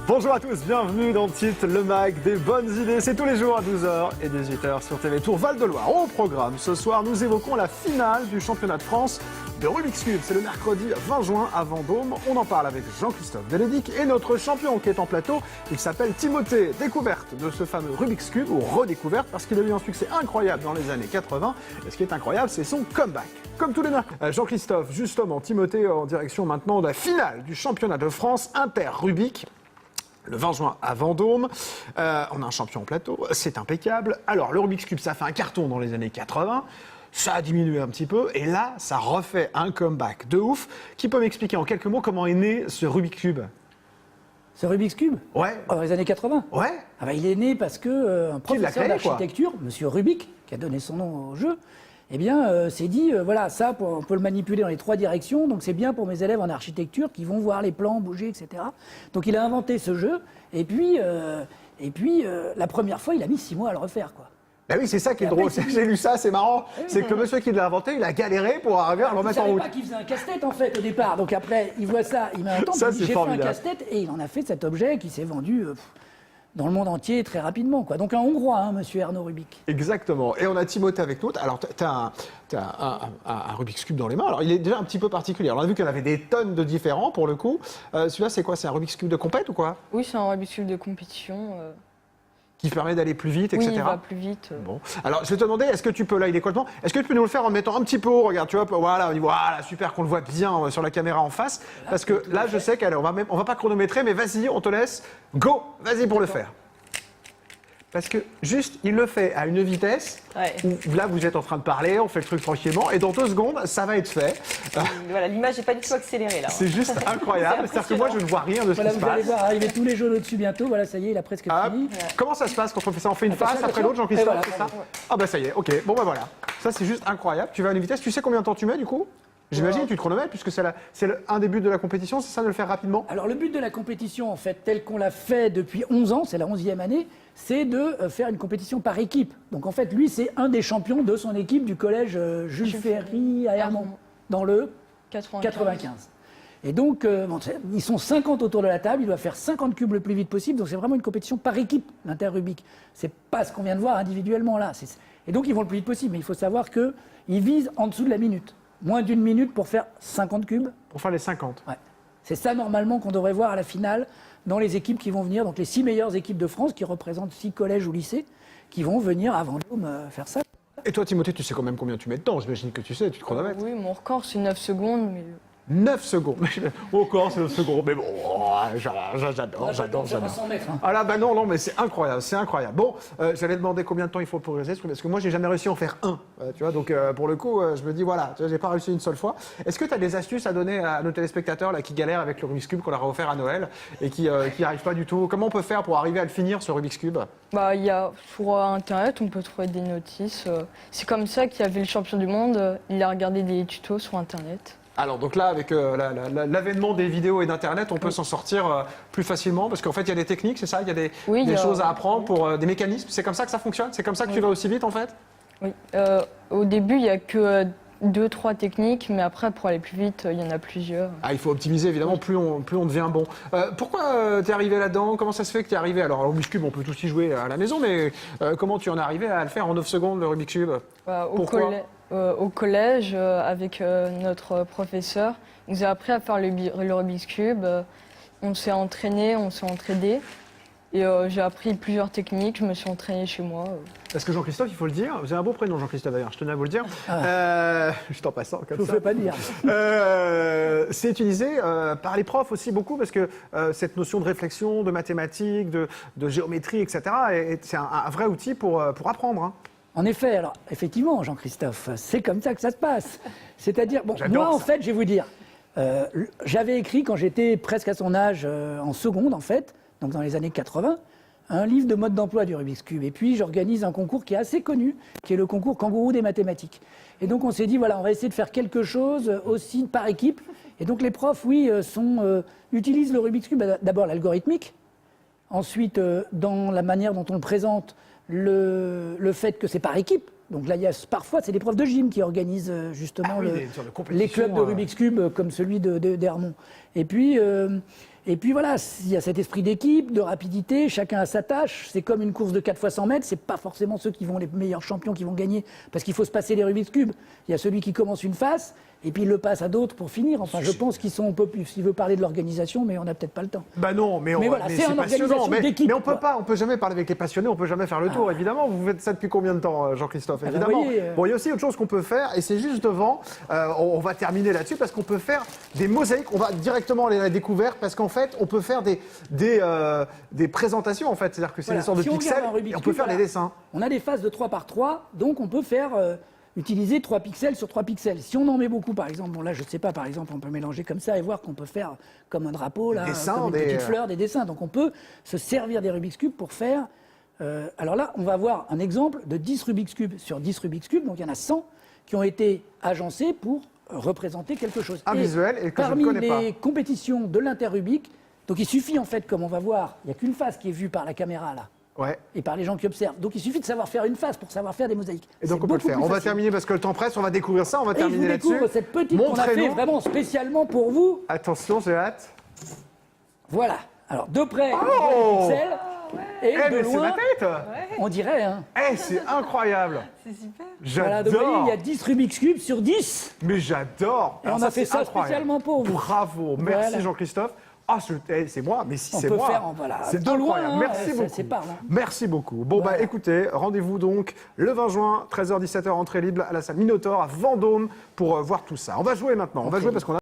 Bonjour à tous, bienvenue dans Tilt, le mag des bonnes idées. C'est tous les jours à 12h et 18h sur TV Tour Val-de-Loire. Au programme, ce soir, nous évoquons la finale du championnat de France de Rubik's Cube. C'est le mercredi 20 juin à Vendôme. On en parle avec Jean-Christophe Delédic et notre champion qui est en plateau. Il s'appelle Timothée. Découverte de ce fameux Rubik's Cube, ou redécouverte, parce qu'il a eu un succès incroyable dans les années 80. Et ce qui est incroyable, c'est son comeback. Comme tous les mercredis. Jean-Christophe, justement, Timothée en direction maintenant de la finale du championnat de France Inter-Rubik. Le 20 juin à Vendôme, on a un champion en plateau, c'est impeccable. Alors le Rubik's Cube, ça fait un carton dans les années 80, ça a diminué un petit peu, et là, ça refait un comeback de ouf. Qui peut m'expliquer en quelques mots comment est né ce Rubik's Cube? Ce Rubik's Cube? Ouais. Dans les années 80? Ouais. Ah bah, il est né parce que un professeur d'architecture, Monsieur Rubik, qui a donné son nom au jeu, eh bien, s'est dit, voilà, ça, on peut le manipuler dans les trois directions, donc c'est bien pour mes élèves en architecture qui vont voir les plans bouger, etc. Donc il a inventé ce jeu, et puis la première fois, il a mis 6 mois à le refaire, quoi. Ben oui, c'est ça qui est drôle. J'ai lu ça, c'est marrant. C'est que le monsieur qui l'a inventé, il a galéré pour arriver à le remettre en route. Il ne savait pas qu'il faisait un casse-tête, en fait, au départ. Donc après, il voit ça, il met un temps, il dit, j'ai fait un casse-tête, et il en a fait cet objet qui s'est vendu dans le monde entier très rapidement, quoi. Donc un Hongrois, hein, monsieur Erno Rubik. Exactement. Et on a Timothée avec nous. Alors, tu as un Rubik's Cube dans les mains. Alors, il est déjà un petit peu particulier. Alors, on a vu qu'il y en avait des tonnes de différents, pour le coup. Celui-là, c'est quoi? C'est un Rubik's Cube de compète ou quoi? Oui, c'est un Rubik's Cube de compétition. Qui permet d'aller plus vite, etc. Oui, il va plus vite. Bon. Alors, je vais te demander, est-ce que tu peux, là, il est complètement... Est-ce que tu peux nous le faire en mettant un petit peu haut? Regarde, tu vois, voilà, super qu'on le voit bien sur la caméra en face. Parce que là, je sais qu'on va pas chronométrer, mais vas-y, on te laisse. Go! Vas-y pour le faire. Parce que juste, il le fait à une vitesse où là, vous êtes en train de parler, on fait le truc tranquillement, et dans 2 secondes, ça va être fait. Voilà, l'image n'est pas du tout accélérée là. C'est juste incroyable. C'est-à-dire que moi, je ne vois rien de ce qui se passe. Vous allez voir arriver tous les jaunes au-dessus bientôt. Voilà, ça y est, il a presque fini. Comment ça se passe quand on fait ça? On fait une face après l'autre, Jean-Christophe, voilà, c'est ça? Ah bah ça y est, ok. Bon bah voilà. Ça, c'est juste incroyable. Tu vas à une vitesse. Tu sais combien de temps tu mets du coup? J'imagine que tu te chronomètres, puisque c'est un des buts de la compétition, c'est ça, de le faire rapidement? Alors le but de la compétition, en fait, tel qu'on l'a fait depuis 11 ans, c'est la 11e année, c'est de faire une compétition par équipe. Donc en fait, lui, c'est un des champions de son équipe du collège Jules Ferry à Hermont, dans le 95. Et donc, ils sont 50 autour de la table, il doit faire 50 cubes le plus vite possible, donc c'est vraiment une compétition par équipe, l'Inter-Rubik. C'est pas ce qu'on vient de voir individuellement là. Et donc ils vont le plus vite possible, mais il faut savoir qu'ils visent en dessous de la minute. Moins d'1 minute pour faire 50 cubes. Pour faire les 50. Ouais. C'est ça normalement qu'on devrait voir à la finale dans les équipes qui vont venir, donc les 6 meilleures équipes de France qui représentent 6 collèges ou lycées qui vont venir à Vendôme faire ça. Et toi Timothée, tu sais quand même combien tu mets de temps? J'imagine que tu sais, tu te chronomètres. Oui, mon record c'est 9 secondes. Mais... 9 secondes. Encore, c'est 9 secondes. Mais bon, j'adore. 100 mètres. Hein. Ah là, bah non, mais c'est incroyable, c'est incroyable. Bon, j'allais demander combien de temps il faut progresser, parce que moi, j'ai jamais réussi à en faire un. Tu vois, donc pour le coup, je me dis, voilà, j'ai pas réussi une seule fois. Est-ce que tu as des astuces à donner à nos téléspectateurs là, qui galèrent avec le Rubik's Cube qu'on leur a offert à Noël et qui n'y arrivent pas du tout? Comment on peut faire pour arriver à le finir, ce Rubik's Cube? Bah, il y a sur Internet, on peut trouver des notices. C'est comme ça qu'il y avait le champion du monde. Il a regardé des tutos sur Internet. Alors donc là, avec l'avènement des vidéos et d'Internet, on peut s'en sortir plus facilement parce qu'en fait, il y a des techniques, c'est ça? Il y a des choses à apprendre pour des mécanismes. C'est comme ça que ça fonctionne? C'est comme ça que tu vas aussi vite en fait? Oui. Au début, il n'y a que 2-3 techniques, mais après, pour aller plus vite, il y en a plusieurs. Ah, il faut optimiser évidemment, plus on devient bon. Pourquoi tu es arrivé là-dedans? Comment ça se fait que tu es arrivé? Alors, le Rubik's Cube, on peut tous y jouer à la maison, mais comment tu en es arrivé à le faire en 9 secondes, le Rubik's Cube? Pourquoi? Au collège, avec notre professeur, il nous a appris à faire le Rubik's Cube. On s'est entraîné, on s'est entraidé. Et j'ai appris plusieurs techniques, je me suis entraîné chez moi. Parce que Jean-Christophe, il faut le dire, vous avez un beau prénom Jean-Christophe d'ailleurs, je tenais à vous le dire. Juste en passant comme ça. Je vous fais pas dire. C'est utilisé par les profs aussi beaucoup parce que cette notion de réflexion, de mathématiques, de géométrie, etc. C'est un vrai outil pour apprendre. Hein. En effet, alors effectivement, Jean-Christophe, c'est comme ça que ça se passe. C'est-à-dire, bon, moi en fait, je vais vous dire, j'avais écrit quand j'étais presque à son âge, en seconde en fait, donc dans les années 80, un livre de mode d'emploi du Rubik's Cube. Et puis j'organise un concours qui est assez connu, qui est le concours Kangourou des mathématiques. Et donc on s'est dit, voilà, on va essayer de faire quelque chose aussi par équipe. Et donc les profs, oui, utilisent le Rubik's Cube, d'abord l'algorithmique, ensuite dans la manière dont on le présente, le fait que c'est par équipe. Donc là, parfois, c'est des profs de gym qui organisent justement les clubs de Rubik's Cube, comme celui d'Hermont. Et Et puis voilà, il y a cet esprit d'équipe, de rapidité, chacun a sa tâche. C'est comme une course de 4 fois 100 mètres, c'est pas forcément ceux qui vont les meilleurs champions qui vont gagner, parce qu'il faut se passer les Rubik's Cube. Il y a celui qui commence une phase, et puis il le passe à d'autres pour finir. Enfin, je pense qu'ils sont un peu plus. S'il veut parler de l'organisation, mais on n'a peut-être pas le temps. Bah non, mais voilà, c'est une organisation d'équipe. Mais on peut jamais parler avec les passionnés, on peut jamais faire le tour, évidemment. Vous faites ça depuis combien de temps, Jean-Christophe? Évidemment. Bon, il y a aussi autre chose qu'on peut faire, et c'est juste devant. On va terminer là-dessus parce qu'on peut faire des mosaïques. On va directement aller à la découverte parce qu'en fait, on peut faire des présentations. En fait, c'est-à-dire que c'est des sortes de pixels. Et on peut faire des dessins. On a des phases de 3 par 3, donc on peut faire. Utiliser 3 pixels sur 3 pixels. Si on en met beaucoup, par exemple, bon là je ne sais pas, par exemple, on peut mélanger comme ça et voir qu'on peut faire comme un drapeau, là, comme une petite fleur, des dessins. Donc on peut se servir des Rubik's Cube pour faire... alors là, on va voir un exemple de 10 Rubik's Cube sur 10 Rubik's Cube. Donc il y en a 100 qui ont été agencés pour représenter quelque chose. Un visuel et que je ne connais pas. Parmi les compétitions de l'Inter-Rubik, donc il suffit en fait, comme on va voir, il n'y a qu'une face qui est vue par la caméra là. Ouais. Et par les gens qui observent. Donc il suffit de savoir faire une phase pour savoir faire des mosaïques. Et donc on peut le faire. On va terminer parce que le temps presse, on va découvrir ça, on va terminer là-dessus. Je vous découvre cette petite qu'on a fait vraiment spécialement pour vous. Attention, j'ai hâte. Voilà. Alors de près, on voit les pixels. Et de loin, c'est ma tête. On dirait. Hein. C'est incroyable. C'est super. Voilà, J'adore. donc vous voyez, il y a 10 Rubik's Cube sur 10. Mais j'adore. Et on a fait ça spécialement pour vous. Bravo. Merci Voilà. Jean-Christophe. Ah, c'est moi, mais si On c'est peut moi, faire, voilà, c'est de loin, incroyable. hein, Merci beaucoup. c'est pas, hein. Merci beaucoup. Bon, Voilà. bah écoutez, rendez-vous donc le 20 juin, 13h-17h, entrée libre à la salle Minotaur à Vendôme pour voir tout ça. On va jouer maintenant. On va jouer parce qu'on a